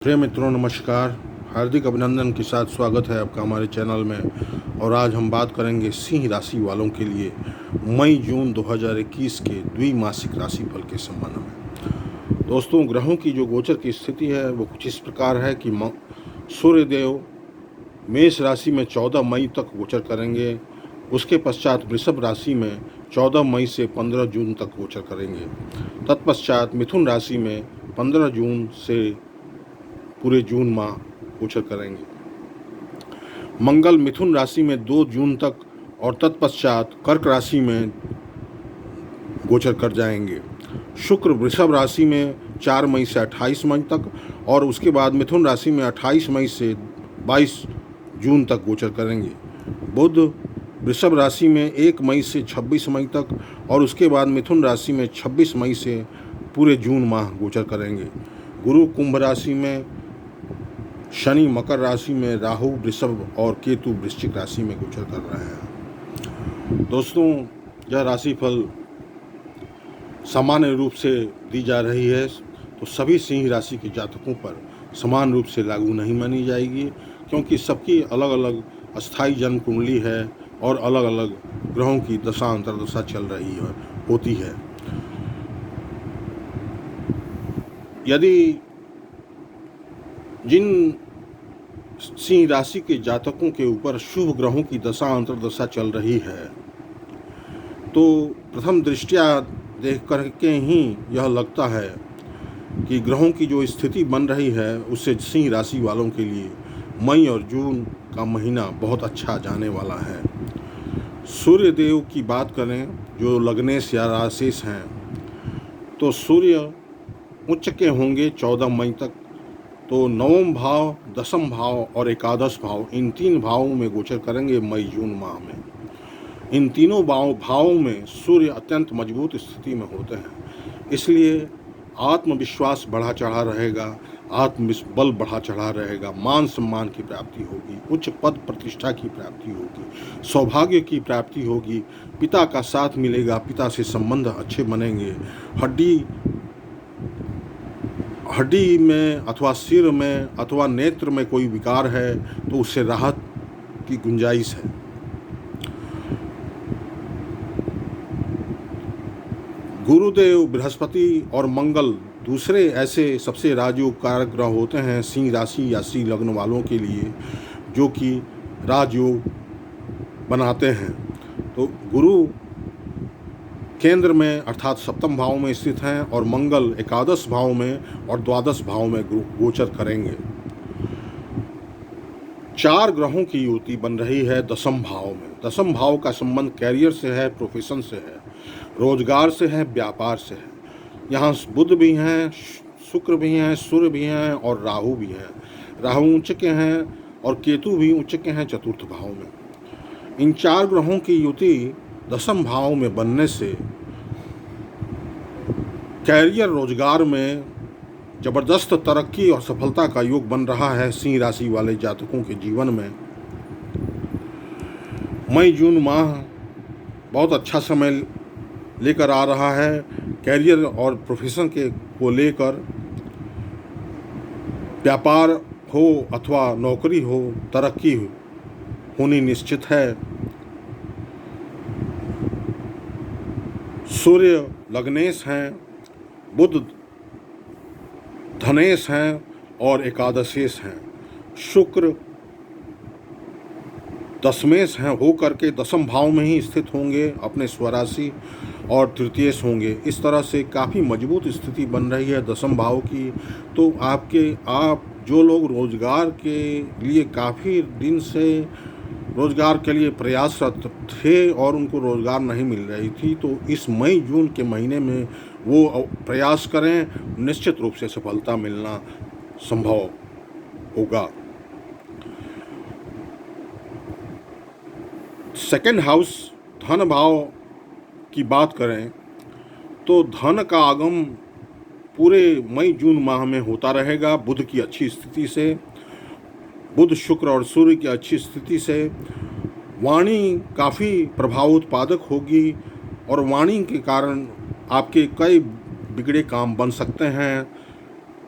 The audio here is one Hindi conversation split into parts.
प्रिय मित्रों नमस्कार। हार्दिक अभिनंदन के साथ स्वागत है आपका हमारे चैनल में। और आज हम बात करेंगे सिंह राशि वालों के लिए मई जून 2021 के द्विमासिक राशिफल के संबंध में। दोस्तों, ग्रहों की जो गोचर की स्थिति है वो कुछ इस प्रकार है कि सूर्यदेव मेष राशि में 14 मई तक गोचर करेंगे। उसके पश्चात वृषभ राशि में 14 मई से 15 जून तक गोचर करेंगे। तत्पश्चात मिथुन राशि में 15 जून से पूरे जून माह गोचर करेंगे। मंगल मिथुन राशि में 2 जून तक और तत्पश्चात कर्क राशि में गोचर कर जाएंगे। शुक्र वृषभ राशि में 4 मई से 28 मई तक और उसके बाद मिथुन राशि में 28 मई से 22 जून तक गोचर करेंगे। बुध वृषभ राशि में 1 मई से 26 मई तक और उसके बाद मिथुन राशि में 26 मई से पूरे जून माह गोचर करेंगे। गुरु कुंभ राशि में, शनि मकर राशि में, राहु वृषभ और केतु वृश्चिक राशि में गोचर कर रहे हैं। दोस्तों, यह राशिफल सामान्य रूप से दी जा रही है तो सभी सिंह राशि के जातकों पर समान रूप से लागू नहीं मानी जाएगी, क्योंकि सबकी अलग अलग अस्थायी जन्म कुंडली है और अलग अलग ग्रहों की दशा अंतर्दशा चल रही होती है। यदि जिन सिंह राशि के जातकों के ऊपर शुभ ग्रहों की दशा अंतर्दशा चल रही है तो प्रथम दृष्टया देख करके ही यह लगता है कि ग्रहों की जो स्थिति बन रही है उससे सिंह राशि वालों के लिए मई और जून का महीना बहुत अच्छा जाने वाला है। सूर्य देव की बात करें जो लग्नेश या राशेष हैं तो सूर्य उच्च के होंगे 14 मई तक। तो नवम भाव, दसम भाव और एकादश भाव, इन 3 भावों में गोचर करेंगे मई जून माह में। इन तीनों भावों में सूर्य अत्यंत मजबूत स्थिति में होते हैं, इसलिए आत्मविश्वास बढ़ा चढ़ा रहेगा, आत्मबल बढ़ा चढ़ा रहेगा, मान सम्मान की प्राप्ति होगी, उच्च पद प्रतिष्ठा की प्राप्ति होगी, सौभाग्य की प्राप्ति होगी, पिता का साथ मिलेगा, पिता से संबंध अच्छे बनेंगे, हड्डी में अथवा सिर में अथवा नेत्र में कोई विकार है तो उससे राहत की गुंजाइश है। गुरुदेव बृहस्पति और मंगल दूसरे ऐसे सबसे राजयोग कारक ग्रह होते हैं सिंह राशि या सिंह लग्न वालों के लिए, जो कि राजयोग बनाते हैं। तो गुरु केंद्र में अर्थात सप्तम भाव में स्थित हैं और मंगल एकादश भाव में और द्वादश भाव में गोचर करेंगे। 4 ग्रहों की युति बन रही है दसम भाव में। दसम भाव का संबंध कैरियर से है, प्रोफेशन से है, रोजगार से है, व्यापार से है। यहाँ बुध भी हैं, शुक्र भी हैं, सूर्य भी हैं और राहु भी हैं। राहु उच्च के हैं और केतु भी उच्च के हैं चतुर्थ भाव में। इन 4 ग्रहों की युति दसम भाव में बनने से कैरियर रोजगार में जबरदस्त तरक्की और सफलता का योग बन रहा है सिंह राशि वाले जातकों के जीवन में। मई जून माह बहुत अच्छा समय लेकर आ रहा है। कैरियर और प्रोफेशन को लेकर, व्यापार हो अथवा नौकरी हो, तरक्की होनी निश्चित है। सूर्य लग्नेश हैं, बुध धनेश हैं और एकादशेश हैं, शुक्र दशमेश हैं होकर के दसम भाव में ही स्थित होंगे, अपने स्वराशि और तृतीयेश होंगे। इस तरह से काफ़ी मजबूत स्थिति बन रही है दसम भाव की। तो आप जो लोग रोजगार के लिए काफ़ी दिन से रोजगार के लिए प्रयासरत थे और उनको रोजगार नहीं मिल रही थी, तो इस मई जून के महीने में वो प्रयास करें, निश्चित रूप से सफलता मिलना संभव होगा। सेकंड हाउस धन भाव की बात करें तो धन का आगम पूरे मई जून माह में होता रहेगा बुध की अच्छी स्थिति से। बुध, शुक्र और सूर्य की अच्छी स्थिति से वाणी काफ़ी प्रभाव उत्पादक होगी और वाणी के कारण आपके कई बिगड़े काम बन सकते हैं।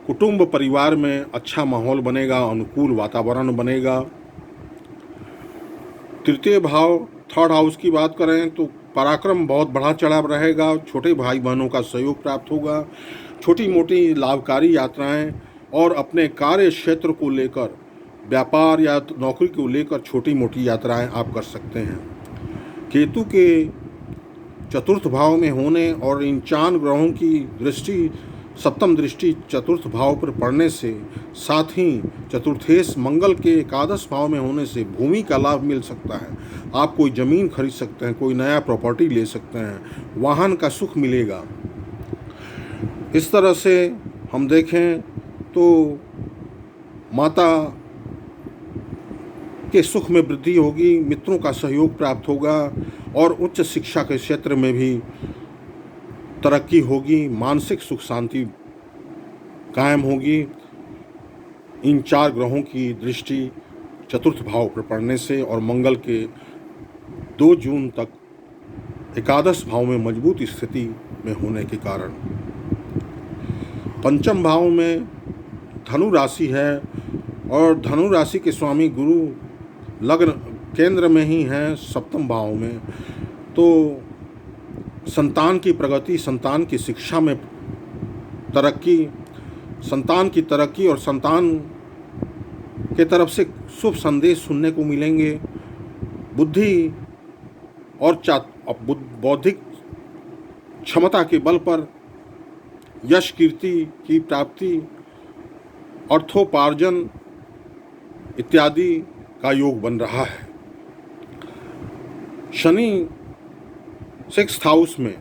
कुटुंब परिवार में अच्छा माहौल बनेगा, अनुकूल वातावरण बनेगा। तृतीय भाव, थर्ड हाउस की बात करें तो पराक्रम बहुत बढ़ा चढ़ा रहेगा, छोटे भाई बहनों का सहयोग प्राप्त होगा, छोटी मोटी लाभकारी यात्राएं और अपने कार्य क्षेत्र को लेकर, व्यापार या नौकरी को लेकर छोटी मोटी यात्राएं आप कर सकते हैं। केतु के चतुर्थ भाव में होने और इन 4 ग्रहों की दृष्टि, सप्तम दृष्टि चतुर्थ भाव पर पड़ने से, साथ ही चतुर्थेश मंगल के एकादश भाव में होने से भूमि का लाभ मिल सकता है। आप कोई ज़मीन खरीद सकते हैं, कोई नया प्रॉपर्टी ले सकते हैं, वाहन का सुख मिलेगा। इस तरह से हम देखें तो माता के सुख में वृद्धि होगी, मित्रों का सहयोग प्राप्त होगा और उच्च शिक्षा के क्षेत्र में भी तरक्की होगी, मानसिक सुख शांति कायम होगी। इन 4 ग्रहों की दृष्टि चतुर्थ भाव पर पड़ने से और मंगल के 2 जून तक एकादश भाव में मजबूत स्थिति में होने के कारण। पंचम भाव में धनु राशि है और धनु राशि के स्वामी गुरु लग्न केंद्र में ही हैं, सप्तम भाव में। तो संतान की प्रगति, संतान की शिक्षा में तरक्की, संतान की तरक्की और संतान के तरफ से शुभ संदेश सुनने को मिलेंगे। बुद्धि और बौद्धिक क्षमता के बल पर यश कीर्ति की प्राप्ति, अर्थोपार्जन इत्यादि का योग बन रहा है। शनि 6th हाउस में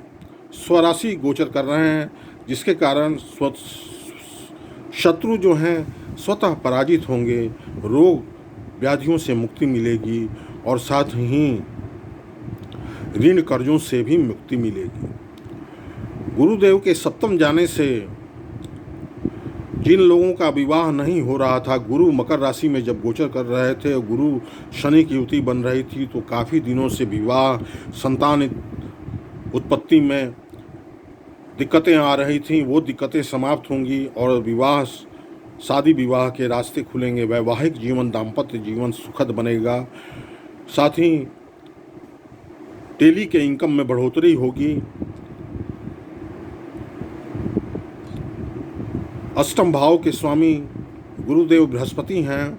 स्वराशि गोचर कर रहे हैं, जिसके कारण शत्रु जो हैं स्वतः पराजित होंगे, रोग व्याधियों से मुक्ति मिलेगी और साथ ही ऋण कर्जों से भी मुक्ति मिलेगी। गुरुदेव के सप्तम जाने से जिन लोगों का विवाह नहीं हो रहा था, गुरु मकर राशि में जब गोचर कर रहे थे, गुरु शनि की युति बन रही थी, तो काफ़ी दिनों से विवाह, संतान उत्पत्ति में दिक्कतें आ रही थीं, वो दिक्कतें समाप्त होंगी और विवाह, शादी विवाह के रास्ते खुलेंगे। वैवाहिक जीवन, दाम्पत्य जीवन सुखद बनेगा। साथ ही डेली के इनकम में बढ़ोतरी होगी। अष्टम भाव के स्वामी गुरुदेव बृहस्पति हैं,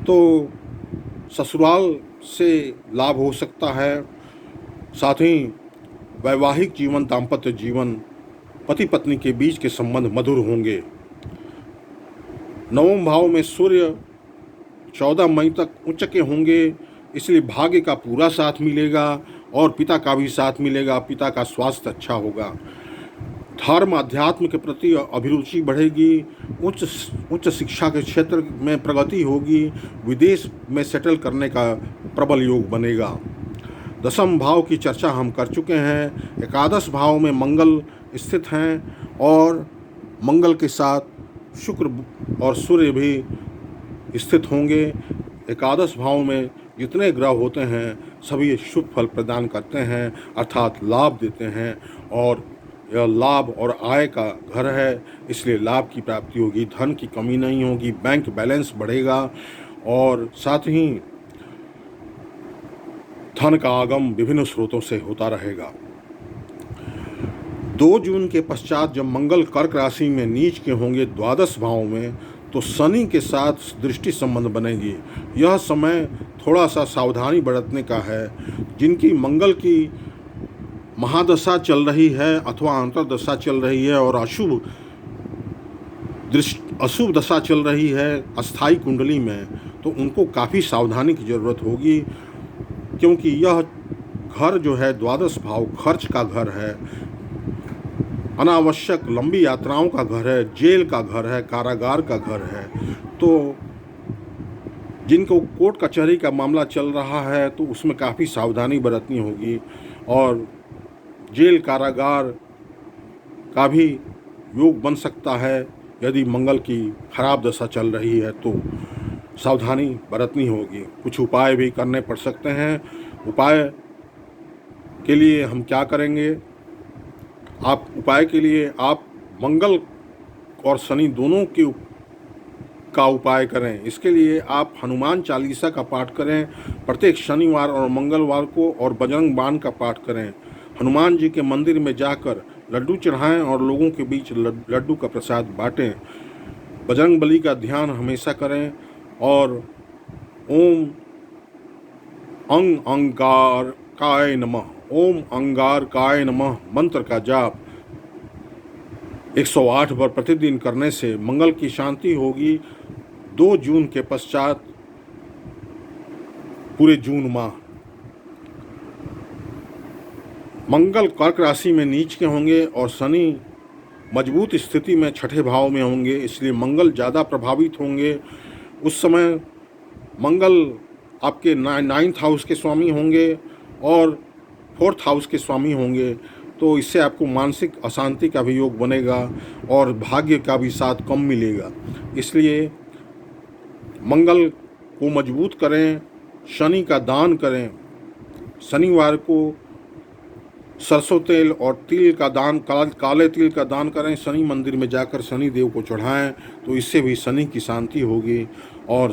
तो ससुराल से लाभ हो सकता है। साथ ही वैवाहिक जीवन, दाम्पत्य जीवन, पति पत्नी के बीच के संबंध मधुर होंगे। नवम भाव में सूर्य 14 मई तक उच्च के होंगे, इसलिए भाग्य का पूरा साथ मिलेगा और पिता का भी साथ मिलेगा। पिता का स्वास्थ्य अच्छा होगा। धर्म, अध्यात्म के प्रति अभिरुचि बढ़ेगी। उच्च शिक्षा के क्षेत्र में प्रगति होगी। विदेश में सेटल करने का प्रबल योग बनेगा। दसम भाव की चर्चा हम कर चुके हैं। एकादश भाव में मंगल स्थित हैं और मंगल के साथ शुक्र और सूर्य भी स्थित होंगे। एकादश भाव में जितने ग्रह होते हैं सभी शुभ फल प्रदान करते हैं, अर्थात लाभ देते हैं, और यह लाभ और आय का घर है, इसलिए लाभ की प्राप्ति होगी, धन की कमी नहीं होगी, बैंक बैलेंस बढ़ेगा और साथ ही धन का आगम विभिन्न स्रोतों से होता रहेगा। 2 जून के पश्चात जब मंगल कर्क राशि में नीच के होंगे द्वादश भाव में, तो शनि के साथ दृष्टि संबंध बनेगी। यह समय थोड़ा सा सावधानी बरतने का है। जिनकी मंगल की महादशा चल रही है अथवा अंतर्दशा चल रही है और अशुभ दशा चल रही है अस्थाई कुंडली में, तो उनको काफ़ी सावधानी की ज़रूरत होगी, क्योंकि यह घर जो है द्वादश भाव खर्च का घर है, अनावश्यक लंबी यात्राओं का घर है, जेल का घर है, कारागार का घर है। तो जिनको कोर्ट कचहरी का मामला चल रहा है तो उसमें काफ़ी सावधानी बरतनी होगी और जेल कारागार का भी योग बन सकता है। यदि मंगल की खराब दशा चल रही है तो सावधानी बरतनी होगी। कुछ उपाय भी करने पड़ सकते हैं। उपाय के लिए हम क्या करेंगे? उपाय के लिए आप मंगल और शनि दोनों के का उपाय करें। इसके लिए आप हनुमान चालीसा का पाठ करें प्रत्येक शनिवार और मंगलवार को, और बजरंग बाण का पाठ करें। हनुमान जी के मंदिर में जाकर लड्डू चढ़ाएं और लोगों के बीच लड्डू का प्रसाद बांटें। बजरंग बली का ध्यान हमेशा करें और ओम अंगारकाय नमः, ओम अंगारकाय नमः मंत्र का जाप 108 बार प्रतिदिन करने से मंगल की शांति होगी। 2 जून के पश्चात पूरे जून माह मंगल कर्क राशि में नीच के होंगे और शनि मजबूत स्थिति में छठे भाव में होंगे, इसलिए मंगल ज़्यादा प्रभावित होंगे। उस समय मंगल आपके 9th हाउस के स्वामी होंगे और 4th हाउस के स्वामी होंगे, तो इससे आपको मानसिक अशांति का भी योग बनेगा और भाग्य का भी साथ कम मिलेगा। इसलिए मंगल को मजबूत करें, शनि का दान करें। शनिवार को सरसों तेल और तिल का दान, काले तिल का दान करें। शनि मंदिर में जाकर शनि देव को चढ़ाएं, तो इससे भी शनि की शांति होगी और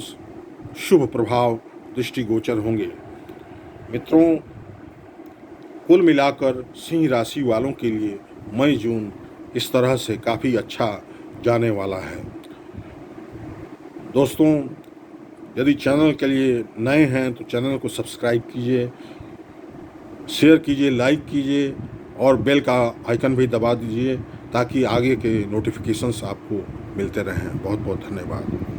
शुभ प्रभाव दृष्टिगोचर होंगे। मित्रों, कुल मिलाकर सिंह राशि वालों के लिए मई जून इस तरह से काफ़ी अच्छा जाने वाला है। दोस्तों, यदि चैनल के लिए नए हैं तो चैनल को सब्सक्राइब कीजिए, शेयर कीजिए, लाइक कीजिए और बेल का आइकन भी दबा दीजिए ताकि आगे के नोटिफिकेशंस आपको मिलते रहें। बहुत बहुत धन्यवाद।